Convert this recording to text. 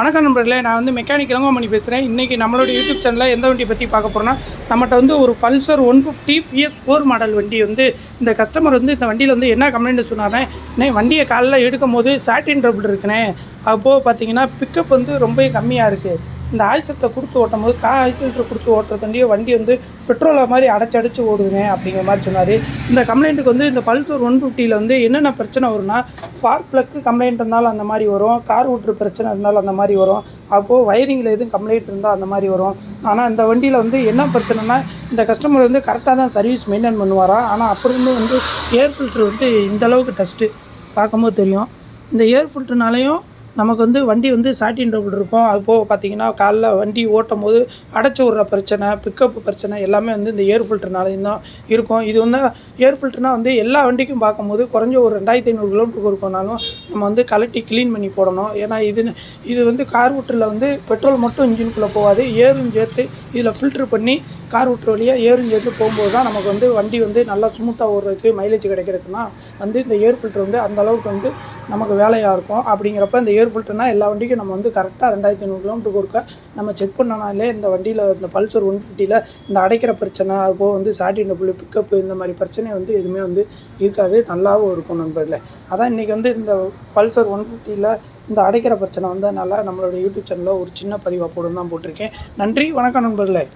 வணக்கம் நண்பர்களே, நான் வந்து மெக்கானிக் இளங்கோமணி பேசுகிறேன். இன்றைக்கி நம்மளோட யூடியூப் சேனலில் எந்த வண்டியை பற்றி பார்க்க போகிறோன்னா, நம்மகிட்ட வந்து ஒரு பல்சர் 150 PS4 மாடல் வண்டி வந்து இந்த கஸ்டமர் வந்து இந்த வண்டியில் வந்து என்ன கம்ப்ளைண்ட் சொன்னார்னே, வண்டியை காலையில் எடுக்கும் போது சாட்டின் ட்ரபிள் இருக்குண்ணே, அப்போது பார்த்தீங்கன்னா பிக்கப் வந்து ரொம்ப கம்மியாக இருக்குது. இந்த ஆயில் சிலிண்டரை கொடுத்து ஓட்டும் போது ஆயில் சிலிண்டர் கொடுத்து ஓட்டுறதுண்டியே வண்டி வந்து பெட்ரோலை மாதிரி அடைச்சி ஓடுதுங்க அப்படிங்கிற மாதிரி சொன்னார். இந்த கம்ப்ளைண்ட்டுக்கு வந்து இந்த பல்சர் 150 வந்து என்னென்ன பிரச்சனை வரும்னா, ஸ்பார்க் ப்ளக்கு கம்ப்ளைண்ட் இருந்தாலும் அந்த மாதிரி வரும், கார் ஓட்டுற பிரச்சனை இருந்தாலும் அந்த மாதிரி வரும், அப்போது வயரிங்கில் எதுவும் கம்ப்ளைண்ட் இருந்தால் அந்த மாதிரி வரும். ஆனால் இந்த வண்டியில் வந்து என்ன பிரச்சனைனா, இந்த கஸ்டமர் வந்து கரெக்டாக தான் சர்வீஸ் மெயின்டைன் பண்ணுவாராம். ஆனால் அப்படின்னு வந்து ஏர் ஃபில்ட்ரு வந்து இந்தளவுக்கு டஸ்ட்டு பார்க்கும்போது தெரியும். இந்த ஏர் ஃபில்ட்ருனாலையும் நமக்கு வந்து வண்டி வந்து சாட்டின் ட்ரபிள் இருக்கும். அது போக பார்த்தீங்கன்னா காலைல வண்டி ஓட்டும் போது அடைச்சி விட்ற பிரச்சனை, பிக்கப் பிரச்சனை எல்லாமே வந்து இந்த ஏர் ஃபில்ட்ருனாலையும் தான் இருக்கும். இது வந்து ஏர் ஃபில்ட்ருனால் வந்து எல்லா வண்டிக்கும் பார்க்கும்போது குறைஞ்ச ஒரு 2500 கிலோமீட்டருக்கு இருக்கனாலும் நம்ம வந்து கழட்டி க்ளீன் பண்ணி போடணும். ஏன்னா இது வந்து கார்பூட்டரில் வந்து பெட்ரோல் மட்டும் இன்ஜினுக்குள்ளே போகாது, ஏரும் சேர்த்து இதில் ஃபில்ட்ரு பண்ணி கார்பூட்டர் வழியாக ஏரும் சேர்த்து போகும்போது தான் நமக்கு வந்து வண்டி வந்து நல்லா ஸ்மூத்தாக ஓடுறதுக்கு மைலேஜ் கிடைக்கிறதுக்குன்னா வந்து இந்த ஏர் ஃபில்ட்ரு வந்து அந்தளவுக்கு வந்து நமக்கு வேலையாக இருக்கும். அப்படிங்கிறப்ப இந்த ஏர் ஃபில்ட்ருனால் எல்லா வண்டிக்கும் நம்ம வந்து கரெக்டாக 2500 கிலோமீட்டருக்கு ஒருக்க நம்ம செக் பண்ணனாலே இந்த வண்டியில் இந்த பல்சர் 150ல் இந்த அடைக்கிற பிரச்சனை, அதுபோக வந்து சாட்டின் ட்ரபிள், பிக்கப்பு இந்த மாதிரி பிரச்சனை வந்து எதுவுமே வந்து இருக்காது, நல்லாவும் இருக்கும் நண்பர்களே. அதான் இன்றைக்கி வந்து இந்த பல்சர் 150ல் இந்த அடைக்கிற பிரச்சனை வந்ததுனால நம்மளோட யூடியூப் சேனலில் ஒரு சின்ன பதிவாக போட்டு தான் போட்டிருக்கேன். நன்றி, வணக்கம் நண்பர்களே.